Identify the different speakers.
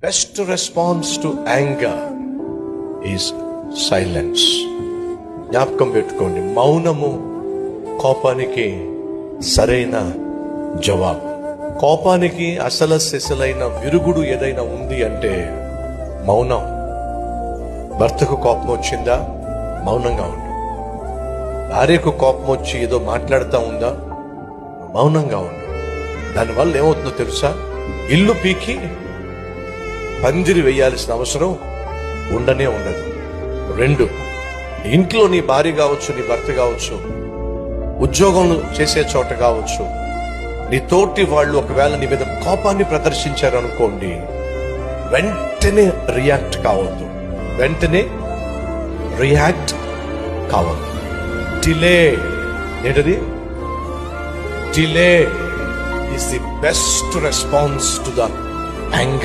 Speaker 1: Best response to anger is silence. జ్ఞాపకం పెట్టుకోండి, మౌనము కోపానికి సరైన జవాబు. కోపానికి అసలు సిసలైన విరుగుడు ఏదైనా ఉంది అంటే మౌనం. భర్తకు కోపం వచ్చిందా, మౌనంగా ఉండు. భార్యకు కోపం వచ్చి ఏదో మాట్లాడుతూ ఉందా, మౌనంగా ఉండు. దానివల్ల ఏమవుతుందో తెలుసా? ఇల్లు పీకి పందిరి వేయాల్సిన అవసరం ఉండనే ఉండదు. 2, ఇంట్లో నీ భార్య కావచ్చు, నీ భర్త కావచ్చు, ఉద్యోగం చేసే చోట కావచ్చు, నీ తోటి వాళ్ళు ఒకవేళ నీ మీద కోపాన్ని ప్రదర్శించారు అనుకోండి, వెంటనే రియాక్ట్ కావద్దు. డిలే ఏంటది? Delay is the best response to the anger.